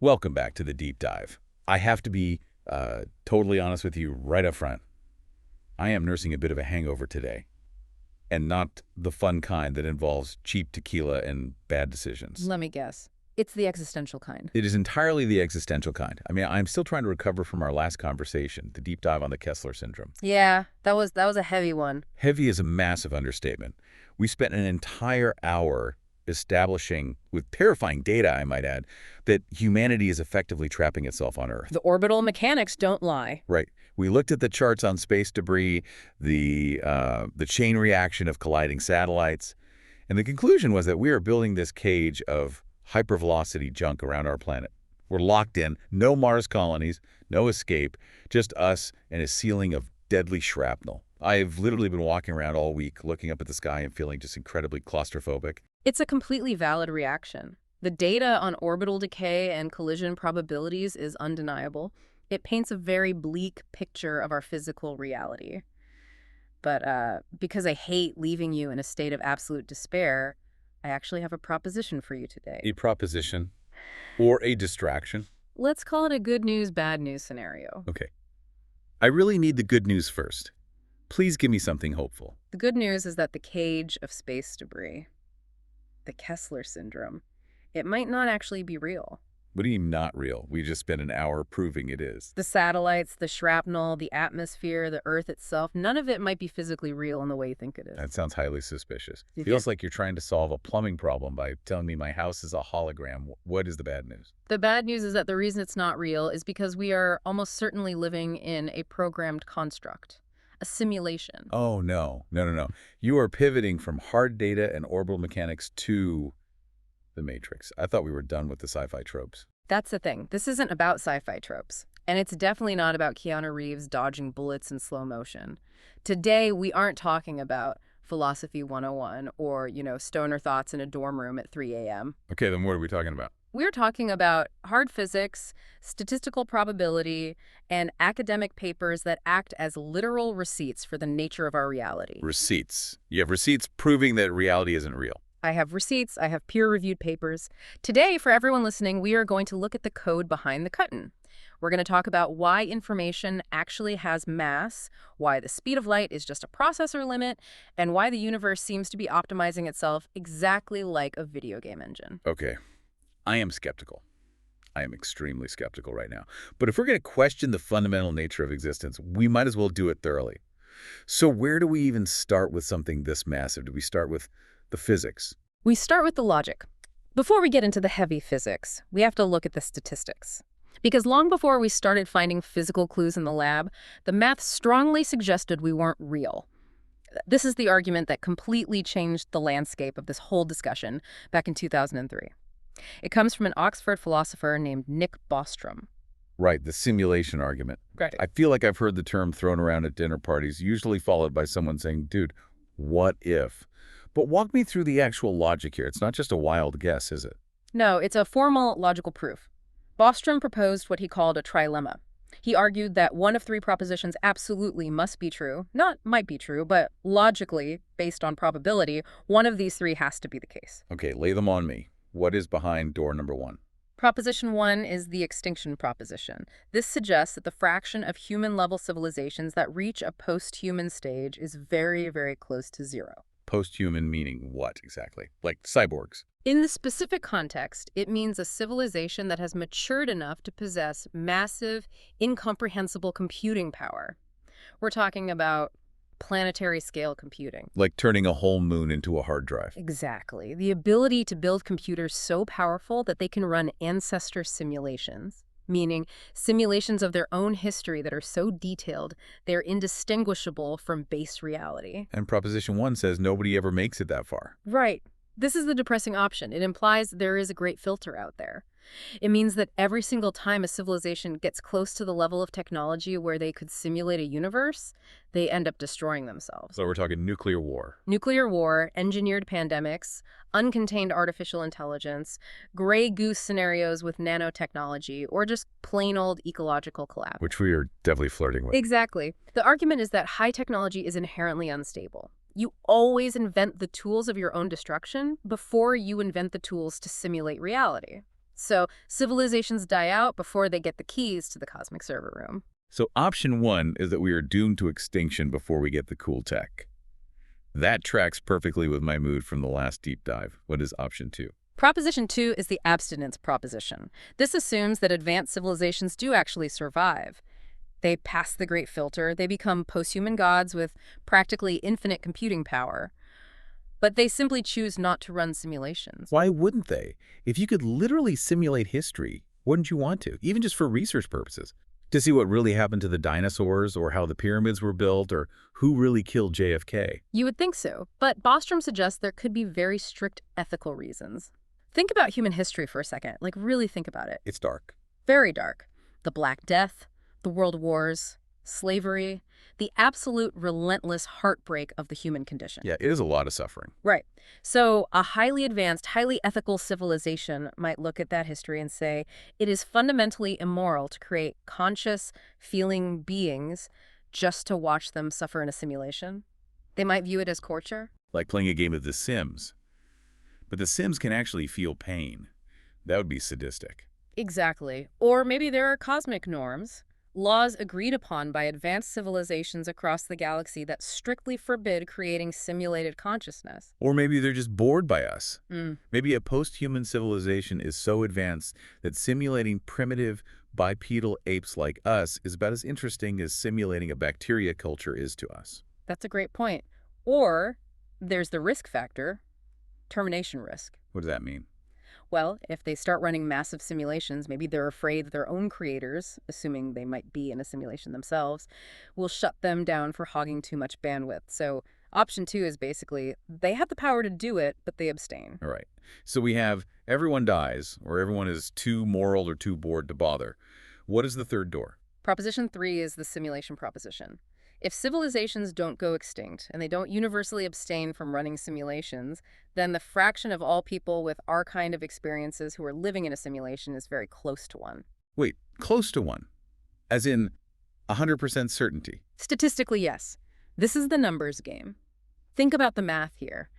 Welcome back to the deep dive. I have to be totally honest with you right up front. I am nursing a bit of a hangover today, and not the fun kind that involves cheap tequila and bad decisions. Let me guess. It's the existential kind. It is entirely the existential kind. I mean, I'm still trying to recover from our last conversation, the deep dive on the Kessler syndrome. Yeah, that was a heavy one. Heavy is a massive understatement. We spent an entire hour establishing, with terrifying data, I might add, that humanity is effectively trapping itself on Earth. The orbital mechanics don't lie. Right. We looked at the charts on space debris, the chain reaction of colliding satellites, and the conclusion was that we are building this cage of hypervelocity junk around our planet. We're locked in, no Mars colonies, no escape, just us and a ceiling of deadly shrapnel. I've literally been walking around all week looking up at the sky and feeling just incredibly claustrophobic. It's a completely valid reaction. The data on orbital decay and collision probabilities is undeniable. It paints a very bleak picture of our physical reality. But because I hate leaving you in a state of absolute despair, I actually have a proposition for you today. A proposition or a distraction? Let's call it a good news, bad news scenario. Okay. I really need the good news first. Please give me something hopeful. The good news is that the cage of space debris, the Kessler syndrome, it might not actually be real. What do you mean not real? We just spent an hour proving it is. The satellites, the shrapnel, the atmosphere, the Earth itself, none of it might be physically real in the way you think it is. That sounds highly suspicious. You Feels get- like you're trying to solve a plumbing problem by telling me my house is a hologram. What is the bad news? The bad news is that the reason it's not real is because we are almost certainly living in a programmed construct, a simulation. Oh, no. No. You are pivoting from hard data and orbital mechanics to the Matrix. I thought we were done with the sci-fi tropes. That's the thing. This isn't about sci-fi tropes. And it's definitely not about Keanu Reeves dodging bullets in slow motion. Today, we aren't talking about Philosophy 101 or, stoner thoughts in a dorm room at 3 a.m. Okay, then what are we talking about? We're talking about hard physics, statistical probability, and academic papers that act as literal receipts for the nature of our reality. Receipts. You have receipts proving that reality isn't real. I have receipts, I have peer-reviewed papers. Today, for everyone listening, we are going to look at the code behind the curtain. We're going to talk about why information actually has mass, why the speed of light is just a processor limit, and why the universe seems to be optimizing itself exactly like a video game engine. Okay. I am skeptical. I am extremely skeptical right now. But if we're going to question the fundamental nature of existence, we might as well do it thoroughly. So where do we even start with something this massive? Do we start with the physics? We start with the logic. Before we get into the heavy physics, we have to look at the statistics. Because long before we started finding physical clues in the lab, the math strongly suggested we weren't real. This is the argument that completely changed the landscape of this whole discussion back in 2003. It comes from an Oxford philosopher named Nick Bostrom. Right, the simulation argument. Right. I feel like I've heard the term thrown around at dinner parties, usually followed by someone saying, dude, what if? But walk me through the actual logic here. It's not just a wild guess, is it? No, it's a formal logical proof. Bostrom proposed what he called a trilemma. He argued that one of three propositions absolutely must be true. Not might be true, but logically, based on probability, one of these three has to be the case. Okay, lay them on me. What is behind door number one? Proposition 1 is the extinction proposition. This suggests that the fraction of human-level civilizations that reach a post-human stage is very, very close to zero. Posthuman meaning what exactly? Like cyborgs? In the specific context, it means a civilization that has matured enough to possess massive, incomprehensible computing power. We're talking about planetary scale computing. Like turning a whole moon into a hard drive. Exactly. The ability to build computers so powerful that they can run ancestor simulations, meaning simulations of their own history that are so detailed they're indistinguishable from base reality. And Proposition 1 says nobody ever makes it that far. Right. This is the depressing option. It implies there is a great filter out there. It means that every single time a civilization gets close to the level of technology where they could simulate a universe, they end up destroying themselves. So we're talking nuclear war. Nuclear war, engineered pandemics, uncontained artificial intelligence, gray goose scenarios with nanotechnology, or just plain old ecological collapse. Which we are definitely flirting with. Exactly. The argument is that high technology is inherently unstable. You always invent the tools of your own destruction before you invent the tools to simulate reality. So civilizations die out before they get the keys to the cosmic server room. So option 1 is that we are doomed to extinction before we get the cool tech. That tracks perfectly with my mood from the last deep dive. What is option 2? Proposition 2 is the abstinence proposition. This assumes that advanced civilizations do actually survive. They pass the great filter, they become posthuman gods with practically infinite computing power. But they simply choose not to run simulations. Why wouldn't they? If you could literally simulate history, wouldn't you want to? Even just for research purposes. To see what really happened to the dinosaurs, or how the pyramids were built, or who really killed JFK. You would think so, but Bostrom suggests there could be very strict ethical reasons. Think about human history for a second, like really think about it. It's dark. Very dark. The Black Death, the World Wars, slavery, the absolute relentless heartbreak of the human condition. Yeah, it is a lot of suffering. Right. So a highly advanced, highly ethical civilization might look at that history and say, it is fundamentally immoral to create conscious, feeling beings just to watch them suffer in a simulation. They might view it as torture. Like playing a game of The Sims. But The Sims can actually feel pain. That would be sadistic. Exactly. Or maybe there are cosmic norms, laws agreed upon by advanced civilizations across the galaxy that strictly forbid creating simulated consciousness. Or maybe they're just bored by us. Mm. Maybe a post-human civilization is so advanced that simulating primitive bipedal apes like us is about as interesting as simulating a bacteria culture is to us. That's a great point. Or there's the risk factor, termination risk. What does that mean? Well, if they start running massive simulations, maybe they're afraid that their own creators, assuming they might be in a simulation themselves, will shut them down for hogging too much bandwidth. So option 2 is basically they have the power to do it, but they abstain. All right. So we have everyone dies, or everyone is too moral or too bored to bother. What is the third door? Proposition 3 is the simulation proposition. If civilizations don't go extinct and they don't universally abstain from running simulations, then the fraction of all people with our kind of experiences who are living in a simulation is very close to 1. Wait, close to 1? As in 100% certainty? Statistically, yes. This is the numbers game. Think about the math here.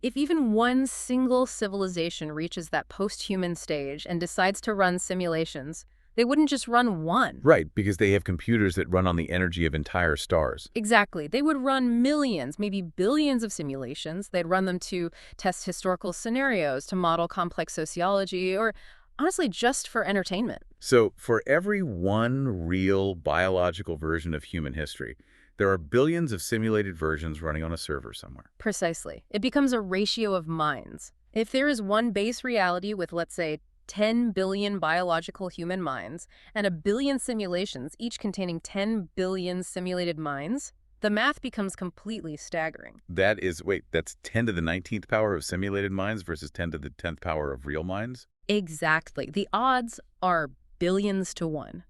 If even one single civilization reaches that post-human stage and decides to run simulations, they wouldn't just run one. Right, because they have computers that run on the energy of entire stars. Exactly. They would run millions, maybe billions of simulations. They'd run them to test historical scenarios, to model complex sociology, or honestly, just for entertainment. So for every one real biological version of human history, there are billions of simulated versions running on a server somewhere. Precisely. It becomes a ratio of minds. If there is one base reality with, let's say, 10 billion biological human minds and a billion simulations, each containing 10 billion simulated minds, the math becomes completely staggering. That is, wait, that's 10 to the 19th power of simulated minds versus 10 to the 10th power of real minds? Exactly. The odds are billions to 1.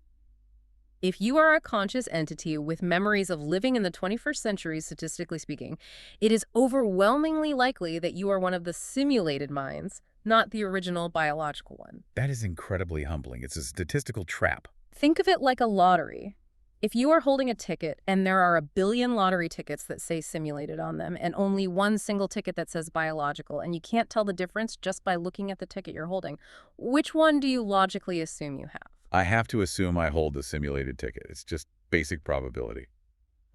If you are a conscious entity with memories of living in the 21st century, statistically speaking, it is overwhelmingly likely that you are one of the simulated minds, not the original biological one. That is incredibly humbling. It's a statistical trap. Think of it like a lottery. If you are holding a ticket and there are a billion lottery tickets that say simulated on them and only one single ticket that says biological, and you can't tell the difference just by looking at the ticket you're holding, which one do you logically assume you have? I have to assume I hold the simulated ticket. It's just basic probability.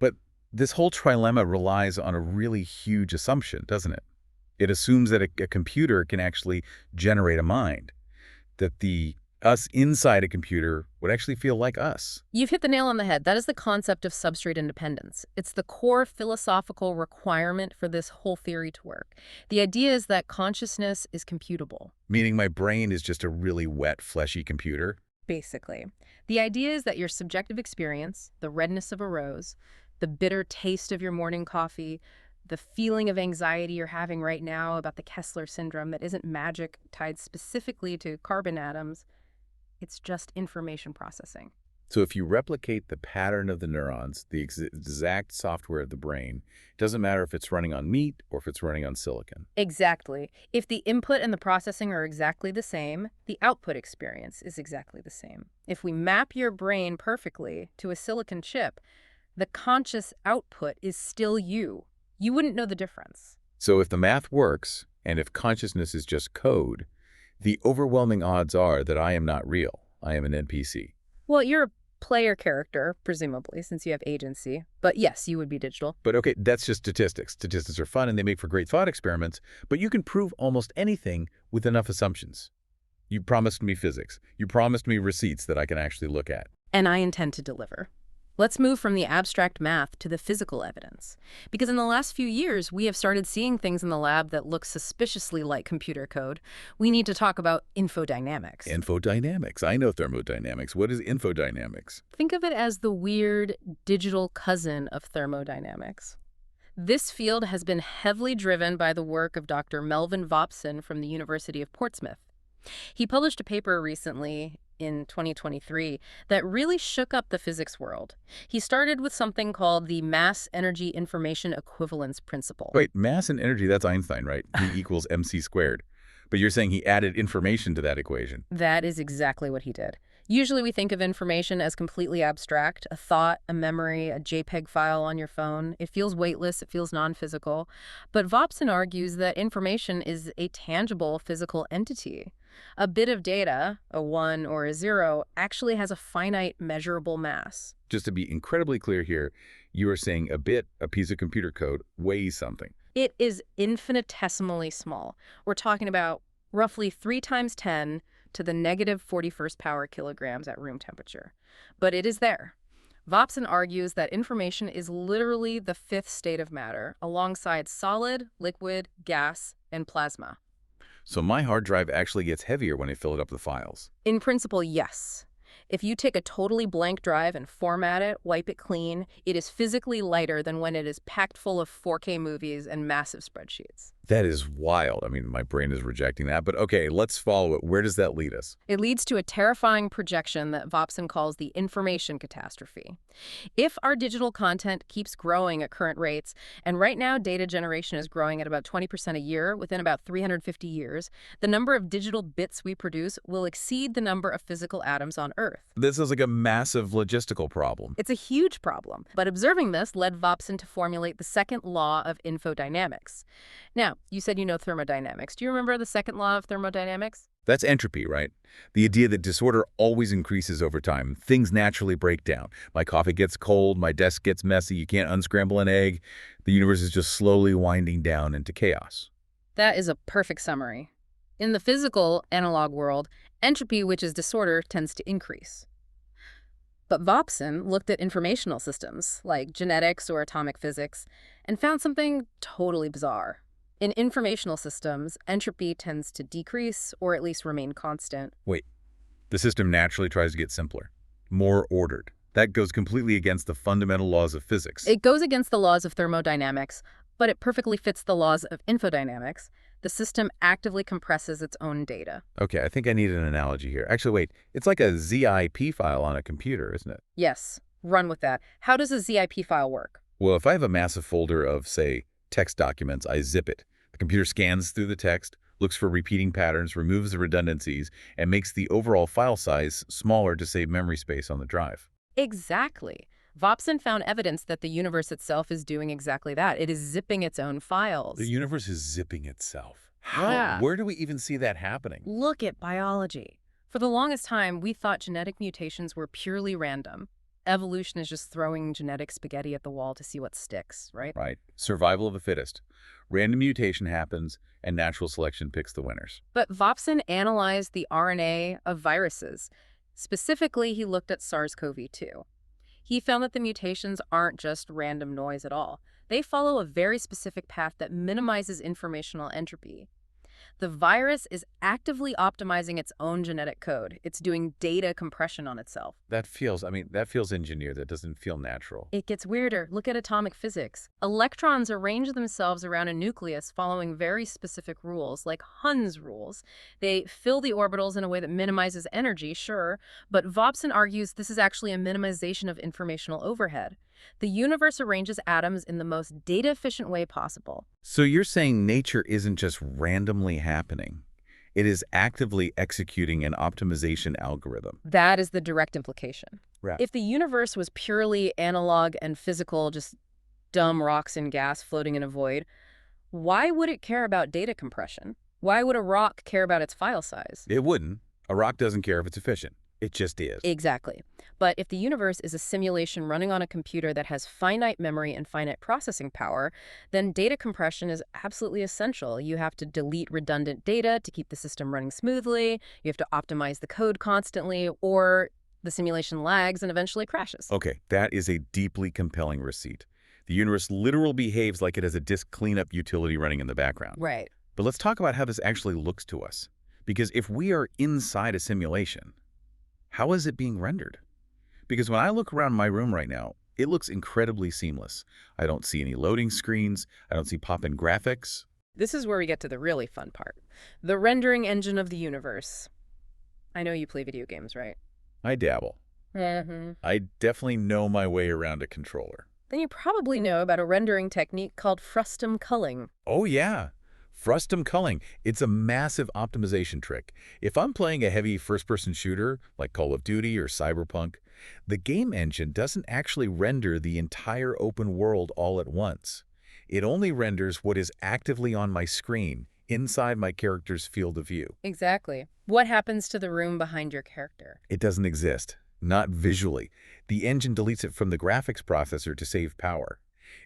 But this whole trilemma relies on a really huge assumption, doesn't it? It assumes that a computer can actually generate a mind, that the us inside a computer would actually feel like us. You've hit the nail on the head. That is the concept of substrate independence. It's the core philosophical requirement for this whole theory to work. The idea is that consciousness is computable. Meaning my brain is just a really wet, fleshy computer? Basically. The idea is that your subjective experience, the redness of a rose, the bitter taste of your morning coffee, the feeling of anxiety you're having right now about the Kessler syndrome that isn't magic tied specifically to carbon atoms, it's just information processing. So if you replicate the pattern of the neurons, the exact software of the brain, it doesn't matter if it's running on meat or if it's running on silicon. Exactly. If the input and the processing are exactly the same, the output experience is exactly the same. If we map your brain perfectly to a silicon chip, the conscious output is still you. You wouldn't know the difference. So if the math works, and if consciousness is just code, The overwhelming odds are that I am not real. I am an NPC. Well, you're a player character, presumably, since you have agency. But yes, you would be digital. But okay, that's just statistics. Statistics are fun and they make for great thought experiments, but you can prove almost anything with enough assumptions. You promised me physics. You promised me receipts that I can actually look at. And I intend to deliver. Let's move from the abstract math to the physical evidence. Because in the last few years, we have started seeing things in the lab that look suspiciously like computer code. We need to talk about infodynamics. Infodynamics. I know thermodynamics. What is infodynamics? Think of it as the weird digital cousin of thermodynamics. This field has been heavily driven by the work of Dr. Melvin Vopson from the University of Portsmouth. He published a paper recently in 2023 that really shook up the physics world. He started with something called the mass-energy information equivalence principle. Wait, mass and energy, that's Einstein, right? E equals mc squared. But you're saying he added information to that equation. That is exactly what he did. Usually we think of information as completely abstract, a thought, a memory, a JPEG file on your phone. It feels weightless, it feels non-physical. But Vopson argues that information is a tangible physical entity. A bit of data, a 1 or a 0, actually has a finite measurable mass. Just to be incredibly clear here, you are saying a bit, a piece of computer code, weighs something. It is infinitesimally small. We're talking about roughly 3 times 10 to the negative 41st power kilograms at room temperature. But it is there. Vopson argues that information is literally the fifth state of matter, alongside solid, liquid, gas, and plasma. So my hard drive actually gets heavier when I fill it up with files. In principle, yes. If you take a totally blank drive and format it, wipe it clean, it is physically lighter than when it is packed full of 4K movies and massive spreadsheets. That is wild. I mean, my brain is rejecting that. But okay, let's follow it. Where does that lead us? It leads to a terrifying projection that Vopson calls the information catastrophe. If our digital content keeps growing at current rates, and right now data generation is growing at about 20% a year within about 350 years, the number of digital bits we produce will exceed the number of physical atoms on Earth. This is like a massive logistical problem. It's a huge problem, but observing this led Vopson to formulate the second law of infodynamics. Now, you said you know thermodynamics. Do you remember the second law of thermodynamics? That's entropy, right? The idea that disorder always increases over time. Things naturally break down. My coffee gets cold, my desk gets messy, you can't unscramble an egg. The universe is just slowly winding down into chaos. That is a perfect summary. In the physical analog world, entropy, which is disorder, tends to increase. But Vopson looked at informational systems, like genetics or atomic physics, and found something totally bizarre. In informational systems, entropy tends to decrease or at least remain constant. Wait, the system naturally tries to get simpler, more ordered. That goes completely against the fundamental laws of physics. It goes against the laws of thermodynamics, but it perfectly fits the laws of infodynamics. The system actively compresses its own data. Okay, I think I need an analogy here. Actually, wait, it's like a zip file on a computer, isn't it? Yes, run with that. How does a zip file work? Well, if I have a massive folder of, say, text documents, I zip it. The computer scans through the text, looks for repeating patterns, removes the redundancies, and makes the overall file size smaller to save memory space on the drive. Exactly. Vopson found evidence that the universe itself is doing exactly that. It is zipping its own files. The universe is zipping itself. How? Yeah. Where do we even see that happening? Look at biology. For the longest time, we thought genetic mutations were purely random. Evolution is just throwing genetic spaghetti at the wall to see what sticks, right? Right. Survival of the fittest. Random mutation happens, and natural selection picks the winners. But Vopson analyzed the RNA of viruses. Specifically, he looked at SARS-CoV-2. He found that the mutations aren't just random noise at all. They follow a very specific path that minimizes informational entropy. The virus is actively optimizing its own genetic code. It's doing data compression on itself. That feels engineered. That doesn't feel natural. It gets weirder. Look at atomic physics. Electrons arrange themselves around a nucleus following very specific rules, like Hund's rules. They fill the orbitals in a way that minimizes energy, sure, but Vopson argues this is actually a minimization of informational overhead. The universe arranges atoms in the most data-efficient way possible. So you're saying nature isn't just randomly happening. It is actively executing an optimization algorithm. That is the direct implication. Right. If the universe was purely analog and physical, just dumb rocks and gas floating in a void, why would it care about data compression? Why would a rock care about its file size? It wouldn't. A rock doesn't care if it's efficient. It just is. Exactly. But if the universe is a simulation running on a computer that has finite memory and finite processing power, then data compression is absolutely essential. You have to delete redundant data to keep the system running smoothly. You have to optimize the code constantly, or the simulation lags and eventually crashes. Okay, that is a deeply compelling receipt. The universe literally behaves like it has a disk cleanup utility running in the background. Right. But let's talk about how this actually looks to us. Because if we are inside a simulation, how is it being rendered? Because when I look around my room right now, it looks incredibly seamless. I don't see any loading screens. I don't see pop-in graphics. This is where we get to the really fun part. The rendering engine of the universe. I know you play video games, right? I dabble. I definitely know my way around a controller. Then you probably know about a rendering technique called frustum culling. Oh, yeah. Frustum culling. It's a massive optimization trick. If I'm playing a heavy first-person shooter, like Call of Duty or Cyberpunk, the game engine doesn't actually render the entire open world all at once. It only renders what is actively on my screen, inside my character's field of view. Exactly. What happens to the room behind your character? It doesn't exist. Not visually. The engine deletes it from the graphics processor to save power.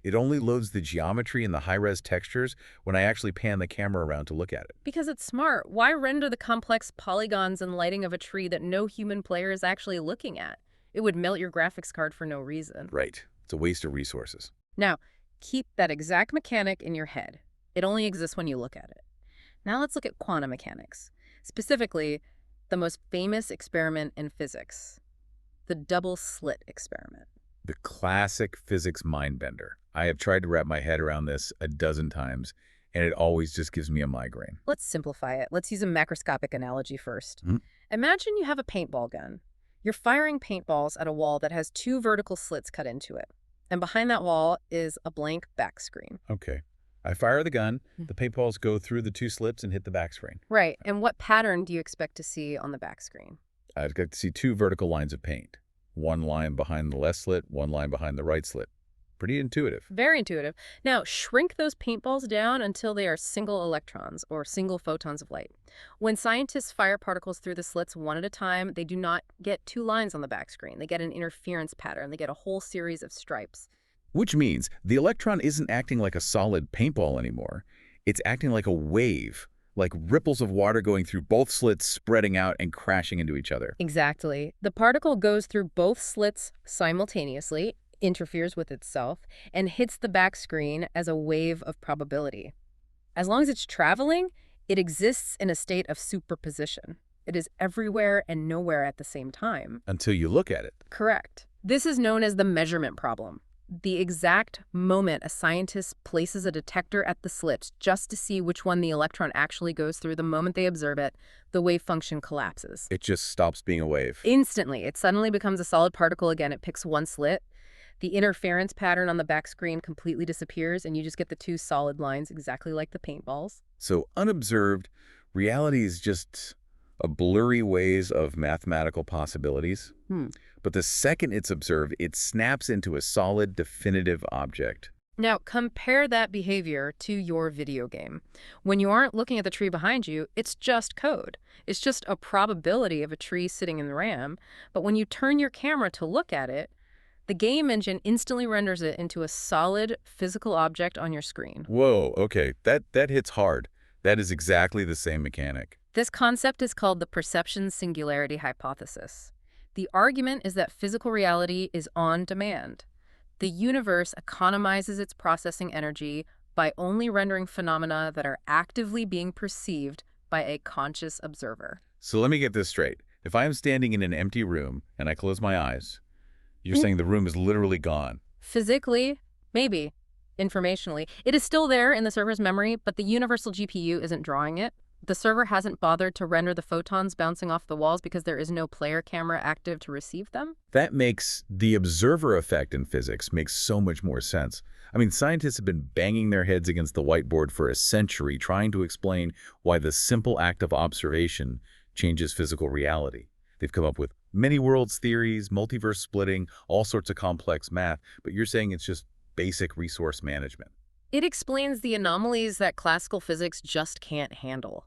It only loads the geometry and the high-res textures when I actually pan the camera around to look at it. Because it's smart. Why render the complex polygons and lighting of a tree that no human player is actually looking at? It would melt your graphics card for no reason. Right. It's a waste of resources. Now, keep that exact mechanic in your head. It only exists when you look at it. Now let's look at quantum mechanics. Specifically, the most famous experiment in physics, the double-slit experiment. The classic physics mind-bender. I have tried to wrap my head around this a dozen times, and it always just gives me a migraine. Let's simplify it. Let's use a macroscopic analogy first. Hmm? Imagine you have a paintball gun. You're firing paintballs at a wall that has 2 vertical slits cut into it. And behind that wall is a blank back screen. Okay. I fire the gun, the paintballs go through the 2 slits and hit the back screen. Right. And what pattern do you expect to see on the back screen? I'd get to see 2 vertical lines of paint. One line behind the left slit, one line behind the right slit. Pretty intuitive. Very intuitive. Now, shrink those paintballs down until they are single electrons or single photons of light. When scientists fire particles through the slits one at a time, they do not get 2 lines on the back screen. They get an interference pattern. They get a whole series of stripes. Which means the electron isn't acting like a solid paintball anymore. It's acting like a wave, like ripples of water going through both slits, spreading out and crashing into each other. Exactly. The particle goes through both slits simultaneously, interferes with itself, and hits the back screen as a wave of probability. As long as it's traveling, it exists in a state of superposition. It is everywhere and nowhere at the same time. Until you look at it. Correct. This is known as the measurement problem. The exact moment a scientist places a detector at the slits just to see which one the electron actually goes through, the moment they observe it, the wave function collapses. It just stops being a wave. Instantly, it suddenly becomes a solid particle again. It picks one slit. The interference pattern on the back screen completely disappears, and you just get the 2 solid lines exactly like the paintballs. So unobserved, reality is just a blurry ways of mathematical possibilities. But the second it's observed, it snaps into a solid, definitive object. Now, compare that behavior to your video game. When you aren't looking at the tree behind you, it's just code. It's just a probability of a tree sitting in the RAM. But when you turn your camera to look at it, the game engine instantly renders it into a solid physical object on your screen. Whoa, okay, that hits hard. That is exactly the same mechanic. This concept is called the perception singularity hypothesis. The argument is that physical reality is on demand. The universe economizes its processing energy by only rendering phenomena that are actively being perceived by a conscious observer. So let me get this straight. If I am standing in an empty room and I close my eyes, you're saying the room is literally gone. Physically, maybe. Informationally, it is still there in the server's memory, but the universal GPU isn't drawing it. The server hasn't bothered to render the photons bouncing off the walls because there is no player camera active to receive them. That makes the observer effect in physics makes so much more sense. I mean, scientists have been banging their heads against the whiteboard for a century trying to explain why the simple act of observation changes physical reality. They've come up with many worlds theories, multiverse splitting, all sorts of complex math, but you're saying it's just basic resource management. It explains the anomalies that classical physics just can't handle.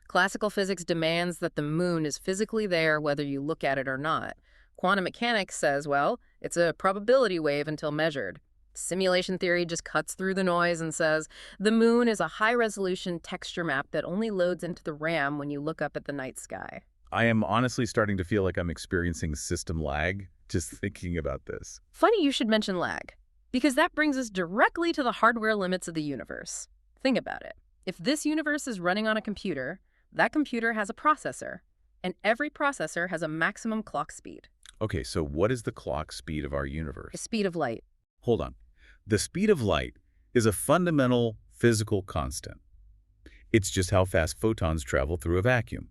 Classical physics demands that the moon is physically there whether you look at it or not. Quantum mechanics says, well, it's a probability wave until measured. Simulation theory just cuts through the noise and says the moon is a high-resolution texture map that only loads into the RAM when you look up at the night sky. I am honestly starting to feel like I'm experiencing system lag just thinking about this. Funny you should mention lag, because that brings us directly to the hardware limits of the universe. Think about it. If this universe is running on a computer, that computer has a processor, and every processor has a maximum clock speed. Okay, so what is the clock speed of our The universe? speed of light. Hold on. The speed of light is a fundamental physical constant. It's just how fast photons travel through a vacuum.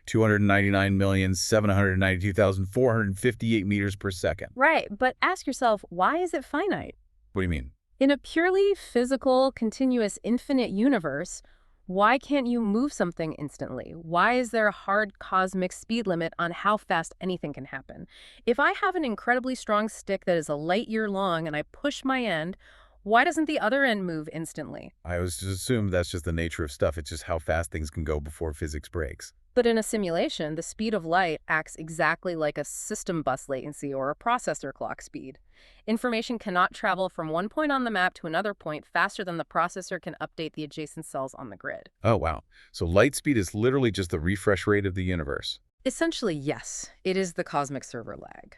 299,792,458 meters per second. Right, but ask yourself, why is it finite? What do you mean? In a purely physical, continuous, infinite universe, why can't you move something instantly? Why is there a hard cosmic speed limit on how fast anything can happen? If I have an incredibly strong stick that is a light year long and I push my end, why doesn't the other end move instantly? I always just assume that's just the nature of stuff. It's just how fast things can go before physics breaks. But in a simulation, the speed of light acts exactly like a system bus latency or a processor clock speed. Information cannot travel from one point on the map to another point faster than the processor can update the adjacent cells on the grid. Oh, wow. So light speed is literally just the refresh rate of the universe. Essentially, yes, it is the cosmic server lag.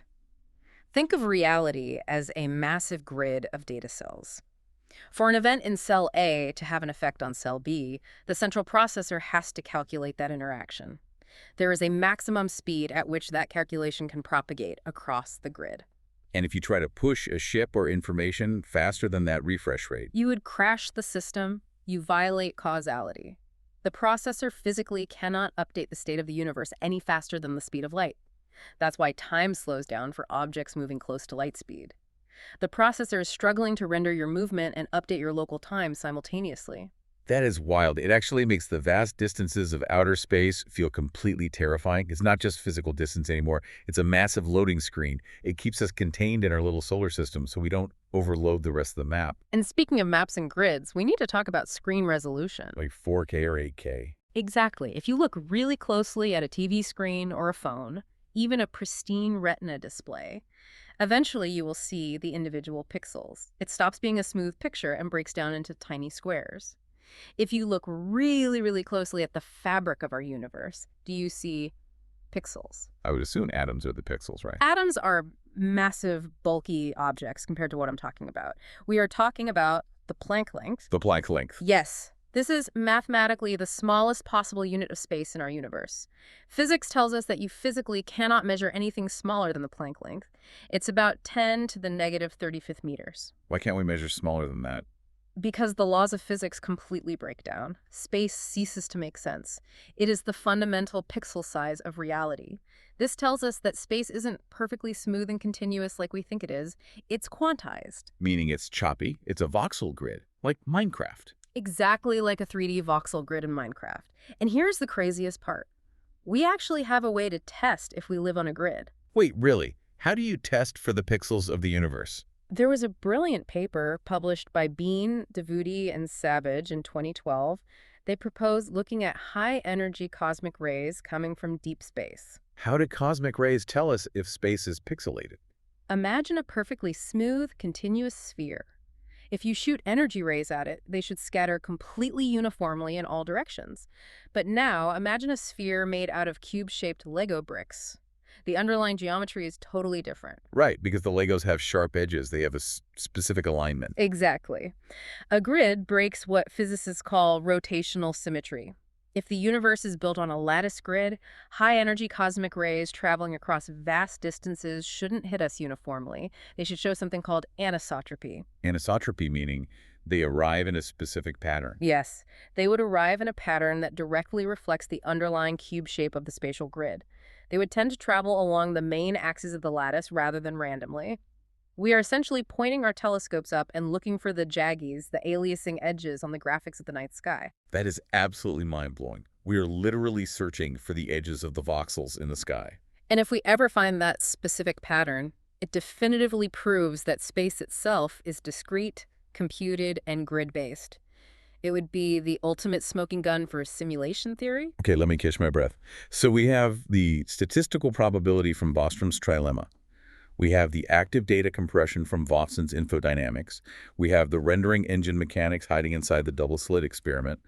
Think of reality as a massive grid of data cells. For an event in cell A to have an effect on cell B, the central processor has to calculate that interaction. There is a maximum speed at which that calculation can propagate across the grid. And if you try to push a ship or information faster than that refresh rate, You would crash the system, you violate causality. The processor physically cannot update the state of the universe any faster than the speed of light. That's why time slows down for objects moving close to light speed. The processor is struggling to render your movement and update your local time simultaneously. that is wild. It actually makes the vast distances of outer space feel completely terrifying. It's not just physical distance anymore. It's a massive loading screen. It keeps us contained in our little solar system so we don't overload the rest of the map, And speaking of maps and grids, we need to talk about screen resolution. like 4K or 8K. Exactly. If you look really closely at a TV screen or a phone, even a pristine retina display, eventually you will see the individual pixels. It stops being a smooth picture and breaks down into tiny squares. If you look really, really closely at the fabric of our universe, do you see pixels? I would assume atoms are the pixels, right? Atoms are massive, bulky objects compared to what I'm talking about. We are talking about the Planck length. The Planck length. Yes, this is mathematically the smallest possible unit of space in our universe. Physics tells us that you physically cannot measure anything smaller than the Planck length. It's about 10 to the negative 35th meters. Why can't we measure smaller than that? Because the laws of physics completely break down. Space ceases to make sense. It is the fundamental pixel size of reality. This tells us that space isn't perfectly smooth and continuous like we think it is. It's quantized. Meaning it's choppy. It's a voxel grid, like Minecraft. Exactly like a 3D voxel grid in Minecraft. And here's the craziest part. We actually have a way to test if we live on a grid. Wait, really? How do you test for the pixels of the universe? There was a brilliant paper published by Bean, Devuti, and Savage in 2012. They proposed looking at high-energy cosmic rays coming from deep space. How do cosmic rays tell us if space is pixelated? Imagine a perfectly smooth, continuous sphere. If you shoot energy rays at it, they should scatter completely uniformly in all directions. But now, imagine a sphere made out of cube-shaped Lego bricks. The underlying geometry is totally different. Right, because the Legos have sharp edges. They have a specific alignment. Exactly. A grid breaks what physicists call rotational symmetry. If the universe is built on a lattice grid, high-energy cosmic rays traveling across vast distances shouldn't hit us uniformly. They should show something called anisotropy. Anisotropy meaning they arrive in a specific pattern. Yes, they would arrive in a pattern that directly reflects the underlying cube shape of the spatial grid. They would tend to travel along the main axis of the lattice rather than randomly. We are essentially pointing our telescopes up and looking for the jaggies, the aliasing edges on the graphics of the night sky. That is absolutely mind-blowing. We are literally searching for the edges of the voxels in the sky. And if we ever find that specific pattern, it definitively proves that space itself is discrete, computed and grid-based. It would be the ultimate smoking gun for simulation theory. Okay, let me catch my breath. So we have the statistical probability from Bostrom's Trilemma. We have the active data compression from Vopson's infodynamics. We have the rendering engine mechanics hiding inside the double-slit experiment.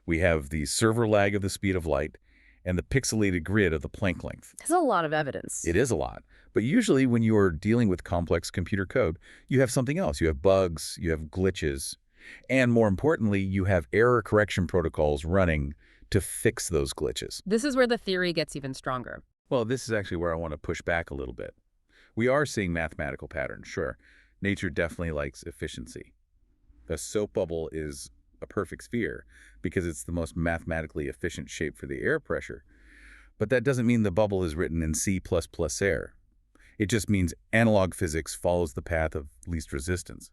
We have the server lag of the speed of light and the pixelated grid of the Planck length. That's a lot of evidence. It is a lot. But usually when you're dealing with complex computer code, you have something else. You have bugs, you have glitches, and more importantly, you have error correction protocols running to fix those glitches. This is where the theory gets even stronger. Well, this is actually where I want to push back a little bit. We are seeing mathematical patterns, sure. Nature definitely likes efficiency. A soap bubble is a perfect sphere because it's the most mathematically efficient shape for the air pressure. But that doesn't mean the bubble is written in C++ air. It just means analog physics follows the path of least resistance.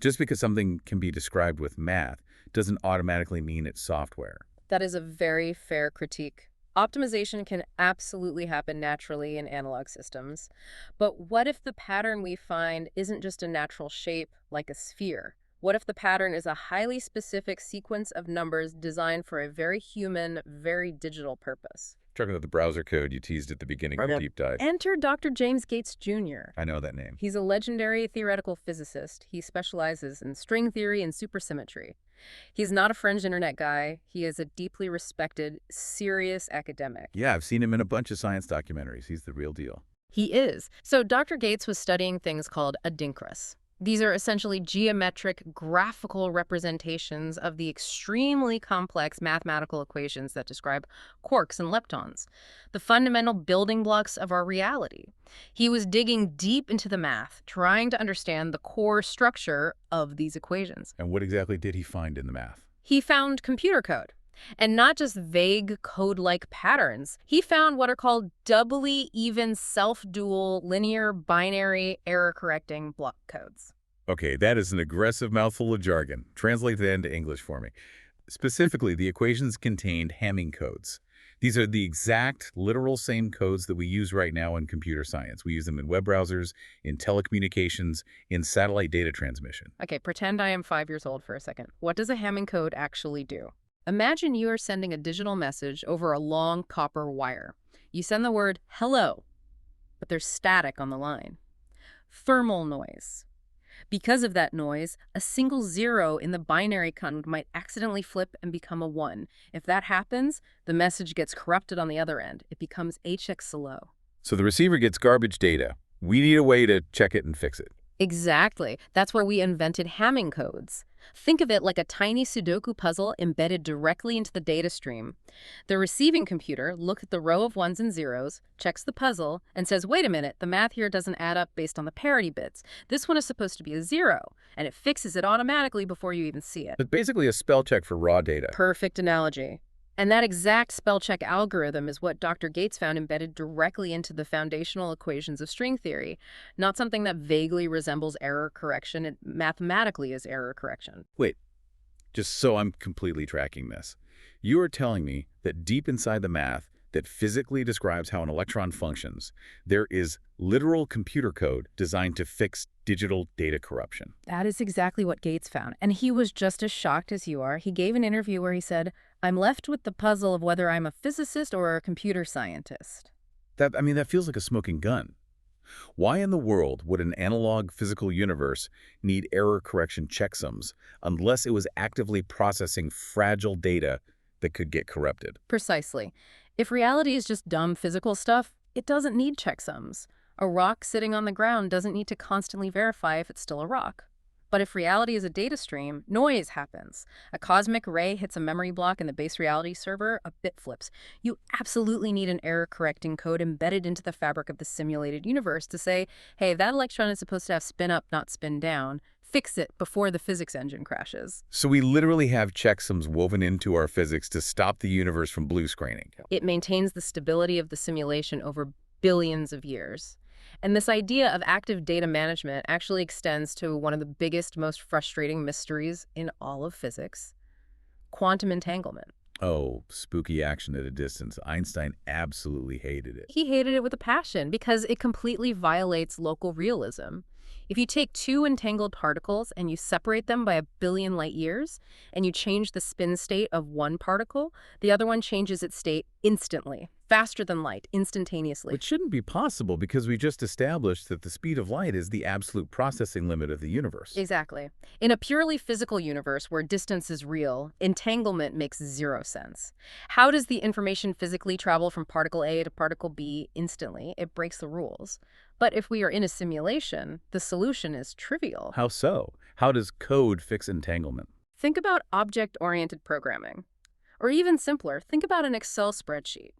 Just because something can be described with math doesn't automatically mean it's software. That is a very fair critique. Optimization can absolutely happen naturally in analog systems. But what if the pattern we find isn't just a natural shape like a sphere? What if the pattern is a highly specific sequence of numbers designed for a very human, very digital purpose? Talking about the browser code you teased at the beginning of the deep dive. Enter Dr. James Gates Jr. I know that name. He's a legendary theoretical physicist. He specializes in string theory and supersymmetry. He's not a fringe internet guy. He is a deeply respected, serious academic. Yeah, I've seen him in a bunch of science documentaries. He's the real deal. He is. So Dr. Gates was studying things called adinkras. These are essentially geometric, graphical representations of the extremely complex mathematical equations that describe quarks and leptons, the fundamental building blocks of our reality. He was digging deep into the math, trying to understand the core structure of these equations. And what exactly did he find in the math? He found computer code. And not just vague code-like patterns. He found what are called doubly even self-dual linear binary error-correcting block codes. Okay, that is an aggressive mouthful of jargon. Translate that into English for me. Specifically, the equations contained Hamming codes. These are the exact, literal same codes that we use right now in computer science. We use them in web browsers, in telecommunications, in satellite data transmission. Okay, pretend I am 5 years old for a second. What does a Hamming code actually do? Imagine you are sending a digital message over a long copper wire. You send the word hello, but there's static on the line. Thermal noise. Because of that noise, a single 0 in the binary code might accidentally flip and become a 1. If that happens, the message gets corrupted on the other end. It becomes HX low. So the receiver gets garbage data. We need a way to check it and fix it. Exactly. That's where we invented Hamming codes. Think of it like a tiny Sudoku puzzle embedded directly into the data stream. The receiving computer looks at the row of ones and zeros, checks the puzzle, and says, wait a minute, the math here doesn't add up based on the parity bits. This one is supposed to be a 0, and it fixes it automatically before you even see it. It's basically a spell check for raw data. Perfect analogy. And that exact spell check algorithm is what Dr. Gates found embedded directly into the foundational equations of string theory, not something that vaguely resembles error correction. It mathematically is error correction. Wait, just so I'm completely tracking this. You are telling me that deep inside the math that physically describes how an electron functions, there is literal computer code designed to fix digital data corruption. That is exactly what Gates found. And he was just as shocked as you are. He gave an interview where he said, I'm left with the puzzle of whether I'm a physicist or a computer scientist. That feels like a smoking gun. Why in the world would an analog physical universe need error correction checksums unless it was actively processing fragile data that could get corrupted? Precisely. If reality is just dumb physical stuff, it doesn't need checksums. A rock sitting on the ground doesn't need to constantly verify if it's still a rock. But if reality is a data stream, noise happens. A cosmic ray hits a memory block in the base reality server, a bit flips. You absolutely need an error-correcting code embedded into the fabric of the simulated universe to say, hey, that electron is supposed to have spin up, not spin down. Fix it before the physics engine crashes. So we literally have checksums woven into our physics to stop the universe from blue screening. It maintains the stability of the simulation over billions of years. And this idea of active data management actually extends to one of the biggest, most frustrating mysteries in all of physics, quantum entanglement. Oh, spooky action at a distance. Einstein absolutely hated it. He hated it with a passion because it completely violates local realism. If you take two entangled particles and you separate them by 1 billion light years, and you change the spin state of one particle, the other one changes its state instantly, faster than light, instantaneously. Which shouldn't be possible because we just established that the speed of light is the absolute processing limit of the universe. Exactly. In a purely physical universe where distance is real, entanglement makes zero sense. How does the information physically travel from particle A to particle B instantly? It breaks the rules. But if we are in a simulation, the solution is trivial. How so? How does code fix entanglement? Think about object-oriented programming. Or even simpler, think about an Excel spreadsheet.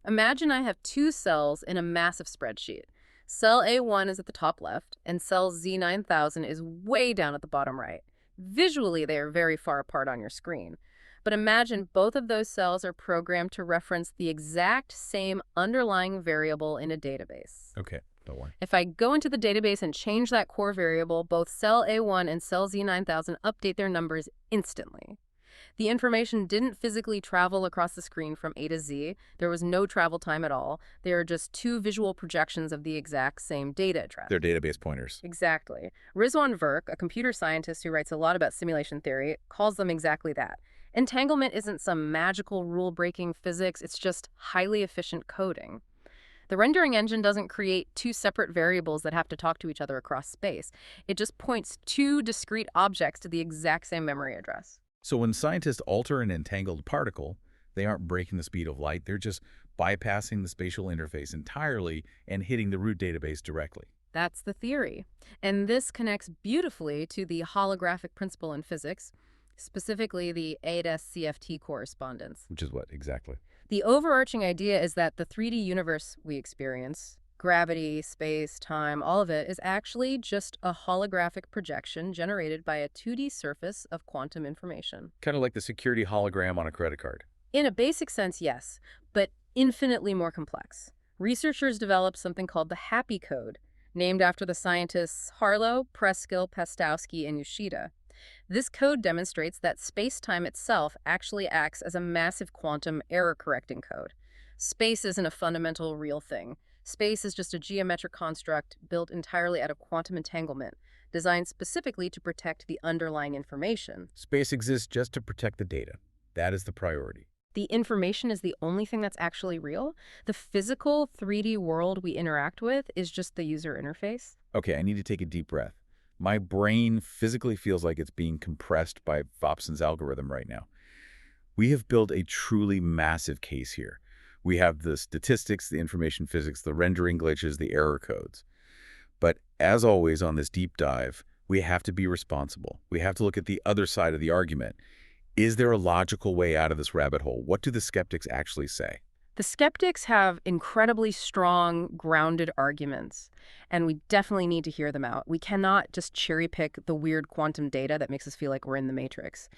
Imagine I have two cells in a massive spreadsheet. Cell A1 is at the top left, and cell Z9000 is way down at the bottom right. Visually, they are very far apart on your screen. But imagine both of those cells are programmed to reference the exact same underlying variable in a database. Okay, don't worry. If I go into the database and change that core variable, both cell A1 and cell Z9000 update their numbers instantly. The information didn't physically travel across the screen from A to Z. There was no travel time at all. They are just two visual projections of the exact same data address. They're database pointers. Exactly. Rizwan Virk, a computer scientist who writes a lot about simulation theory, calls them exactly that. Entanglement isn't some magical rule-breaking physics. It's just highly efficient coding. The rendering engine doesn't create two separate variables that have to talk to each other across space. It just points two discrete objects to the exact same memory address. So when scientists alter an entangled particle, they aren't breaking the speed of light. They're just bypassing the spatial interface entirely and hitting the root database directly. That's the theory. And this connects beautifully to the holographic principle in physics, specifically the ADAS-CFT correspondence. Which is what exactly? The overarching idea is that the 3D universe we experience, gravity, space, time, all of it, is actually just a holographic projection generated by a 2D surface of quantum information. Kind of like the security hologram on a credit card. In a basic sense, yes, but infinitely more complex. Researchers developed something called the Happy Code, named after the scientists Harlow, Preskill, Pestowski, and Yoshida. This code demonstrates that space-time itself actually acts as a massive quantum error-correcting code. Space isn't a fundamental real thing. Space is just a geometric construct built entirely out of quantum entanglement, designed specifically to protect the underlying information. Space exists just to protect the data. That is the priority. The information is the only thing that's actually real? The physical 3D world we interact with is just the user interface? Okay, I need to take a deep breath. My brain physically feels like it's being compressed by Vopson's algorithm right now. We have built a truly massive case here. We have the statistics, the information physics, the rendering glitches, the error codes. But as always on this deep dive, we have to be responsible. We have to look at the other side of the argument. Is there a logical way out of this rabbit hole? What do the skeptics actually say? The skeptics have incredibly strong, grounded arguments, and we definitely need to hear them out. We cannot just cherry-pick the weird quantum data that makes us feel like we're in the Matrix.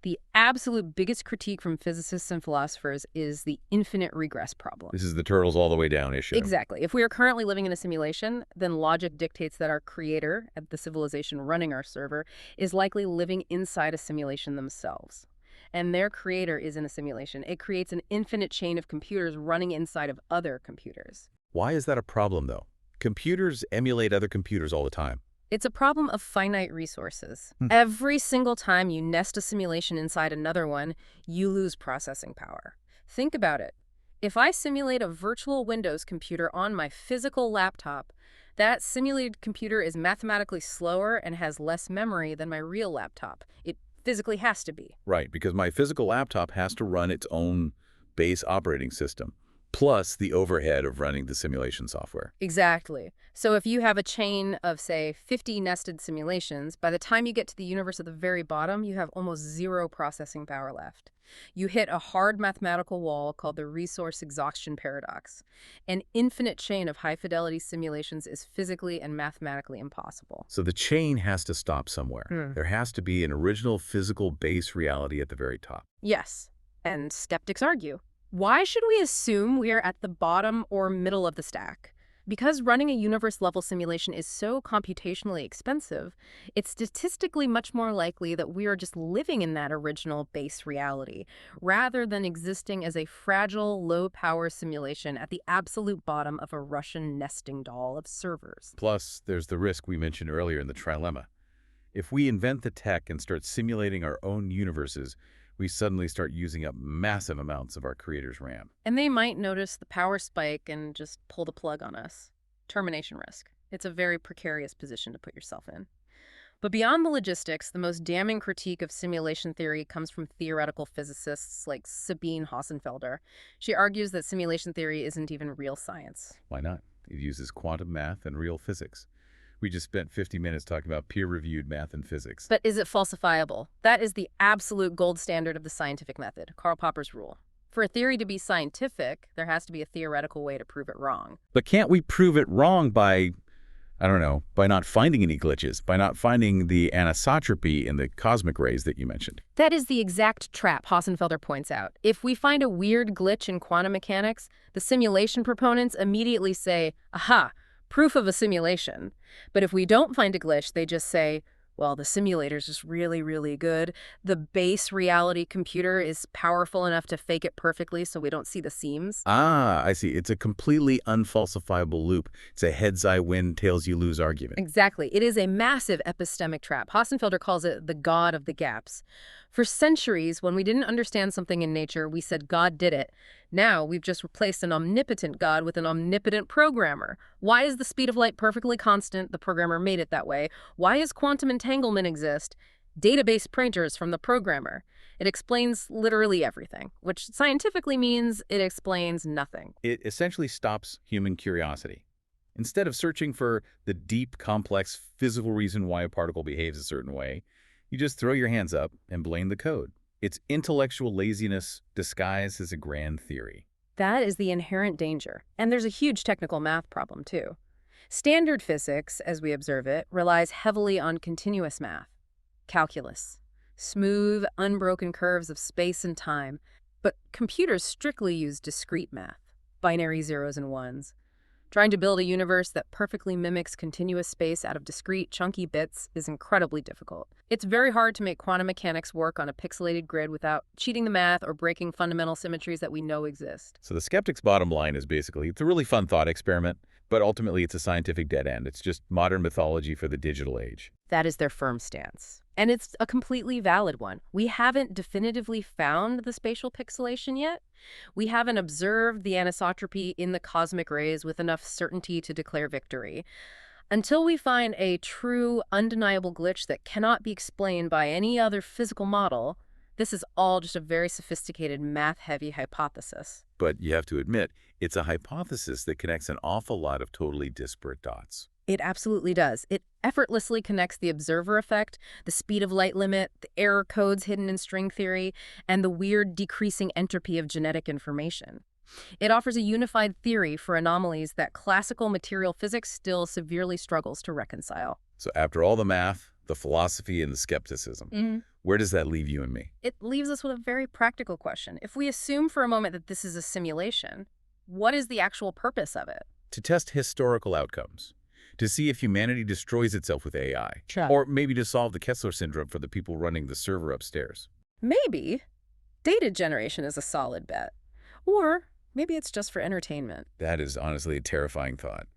The absolute biggest critique from physicists and philosophers is the infinite regress problem. This is the turtles all the way down issue. Exactly. If we are currently living in a simulation, then logic dictates that our creator, the civilization running our server, is likely living inside a simulation themselves. And their creator is in a simulation. It creates an infinite chain of computers running inside of other computers. Why is that a problem, though? Computers emulate other computers all the time. It's a problem of finite resources. Every single time you nest a simulation inside another one, you lose processing power. Think about it. If I simulate a virtual Windows computer on my physical laptop, that simulated computer is mathematically slower and has less memory than my real laptop. It physically has to be. Right, because my physical laptop has to run its own base operating system, plus the overhead of running the simulation software. Exactly. So if you have a chain of, say, 50 nested simulations, by the time you get to the universe at the very bottom, you have almost zero processing power left. You hit a hard mathematical wall called the resource exhaustion paradox. An infinite chain of high-fidelity simulations is physically and mathematically impossible. So the chain has to stop somewhere. There has to be an original physical base reality at the very top. Yes, and skeptics argue. Why should we assume we are at the bottom or middle of the stack? Because running a universe-level simulation is so computationally expensive, it's statistically much more likely that we are just living in that original base reality, rather than existing as a fragile, low-power simulation at the absolute bottom of a Russian nesting doll of servers. Plus, there's the risk we mentioned earlier in the trilemma. If we invent the tech and start simulating our own universes, we suddenly start using up massive amounts of our creator's RAM. And they might notice the power spike and just pull the plug on us. Termination risk. It's a very precarious position to put yourself in. But beyond the logistics, the most damning critique of simulation theory comes from theoretical physicists like Sabine Hossenfelder. She argues that simulation theory isn't even real science. Why not? It uses quantum math and real physics. We just spent 50 minutes talking about peer-reviewed math and physics. But is it falsifiable? That is the absolute gold standard of the scientific method, Karl Popper's rule. For a theory to be scientific, there has to be a theoretical way to prove it wrong. But can't we prove it wrong by, I don't know, by not finding any glitches, by not finding the anisotropy in the cosmic rays that you mentioned? That is the exact trap Hossenfelder points out. If we find a weird glitch in quantum mechanics, the simulation proponents immediately say, aha, proof of a simulation. But if we don't find a glitch, they just say, well, the simulator's just really, really good. The base reality computer is powerful enough to fake it perfectly so we don't see the seams. Ah, I see. It's a completely unfalsifiable loop. It's a heads I win, tails you lose argument. Exactly. It is a massive epistemic trap. Hossenfelder calls it the God of the gaps. For centuries, when we didn't understand something in nature, we said God did it. Now we've just replaced an omnipotent God with an omnipotent programmer. Why is the speed of light perfectly constant? The programmer made it that way. Why does quantum entanglement exist? Database pointers from the programmer. It explains literally everything, which scientifically means it explains nothing. It essentially stops human curiosity. Instead of searching for the deep, complex physical reason why a particle behaves a certain way, you just throw your hands up and blame the code. It's intellectual laziness disguised as a grand theory. That is the inherent danger. And there's a huge technical math problem, too. Standard physics, as we observe it, relies heavily on continuous math, calculus, smooth, unbroken curves of space and time. But computers strictly use discrete math, binary zeros and ones. Trying to build a universe that perfectly mimics continuous space out of discrete, chunky bits is incredibly difficult. It's very hard to make quantum mechanics work on a pixelated grid without cheating the math or breaking fundamental symmetries that we know exist. So the skeptic's bottom line is basically, it's a really fun thought experiment, but ultimately it's a scientific dead end. It's just modern mythology for the digital age. That is their firm stance. And it's a completely valid one. We haven't definitively found the spatial pixelation yet. We haven't observed the anisotropy in the cosmic rays with enough certainty to declare victory. Until we find a true, undeniable glitch that cannot be explained by any other physical model, this is all just a very sophisticated, math-heavy hypothesis. But you have to admit, it's a hypothesis that connects an awful lot of totally disparate dots. It absolutely does. It effortlessly connects the observer effect, the speed of light limit, the error codes hidden in string theory, and the weird decreasing entropy of genetic information. It offers a unified theory for anomalies that classical material physics still severely struggles to reconcile. So after all the math, the philosophy, and the skepticism, where does that leave you and me? It leaves us with a very practical question. If we assume for a moment that this is a simulation, what is the actual purpose of it? To test historical outcomes. To see if humanity destroys itself with AI. Sure. Or maybe to solve the Kessler syndrome for the people running the server upstairs. Maybe. Data generation is a solid bet. Or maybe it's just for entertainment. That is honestly a terrifying thought.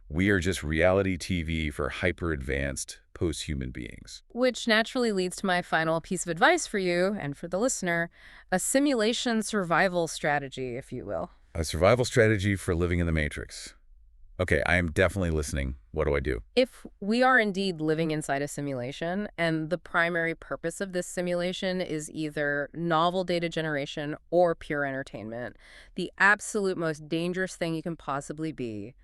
We are just reality TV for hyper-advanced, posthuman beings. Which naturally leads to my final piece of advice for you and for the listener, a simulation survival strategy, if you will. A survival strategy for living in the Matrix. Okay, I am definitely listening. What do I do? If we are indeed living inside a simulation, and the primary purpose of this simulation is either novel data generation or pure entertainment, the absolute most dangerous thing you can possibly be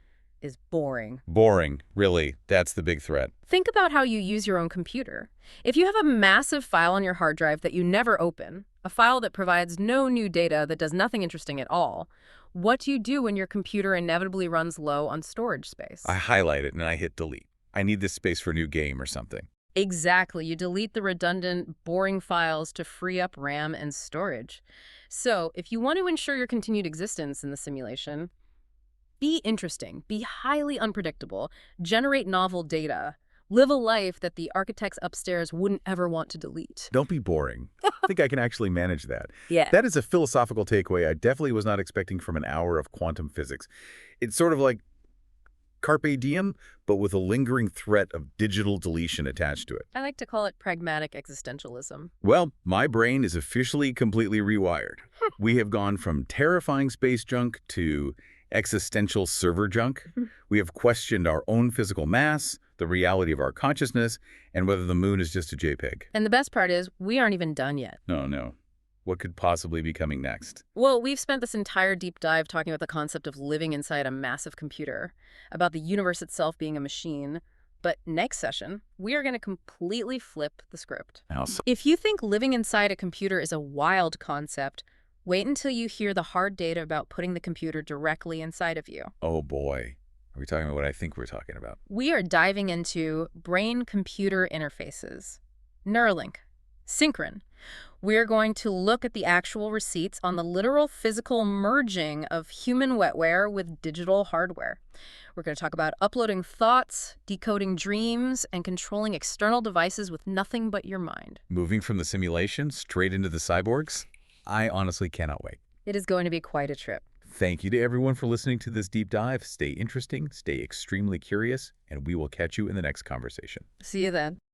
is boring. Boring, really. That's the big threat. Think about how you use your own computer. If you have a massive file on your hard drive that you never open, a file that provides no new data, that does nothing interesting at all, what do you do when your computer inevitably runs low on storage space? I highlight it and I hit delete. I need this space for a new game or something. Exactly. You delete the redundant, boring files to free up RAM and storage. So if you want to ensure your continued existence in the simulation, Be interesting, be highly unpredictable, generate novel data, live a life that the architects upstairs wouldn't ever want to delete. Don't be boring. I think I can actually manage that. Yeah. That is a philosophical takeaway I definitely was not expecting from an hour of quantum physics. It's sort of like carpe diem, but with a lingering threat of digital deletion attached to it. I like to call it pragmatic existentialism. Well, my brain is officially completely rewired. We have gone from terrifying space junk to existential server junk. We have questioned our own physical mass, the reality of our consciousness, and whether the moon is just a JPEG. And the best part is, we aren't even done yet. No. What could possibly be coming next? Well, we've spent this entire deep dive talking about the concept of living inside a massive computer, about the universe itself being a machine. But next session, we are going to completely flip the script. If you think living inside a computer is a wild concept, wait until you hear the hard data about putting the computer directly inside of you. Oh boy. Are we talking about what I think we're talking about? We are diving into brain-computer interfaces, Neuralink, Synchron. We're going to look at the actual receipts on the literal physical merging of human wetware with digital hardware. We're going to talk about uploading thoughts, decoding dreams, and controlling external devices with nothing but your mind. Moving from the simulation straight into the cyborgs? I honestly cannot wait. It is going to be quite a trip. Thank you to everyone for listening to this deep dive. Stay interesting, stay extremely curious, and we will catch you in the next conversation. See you then.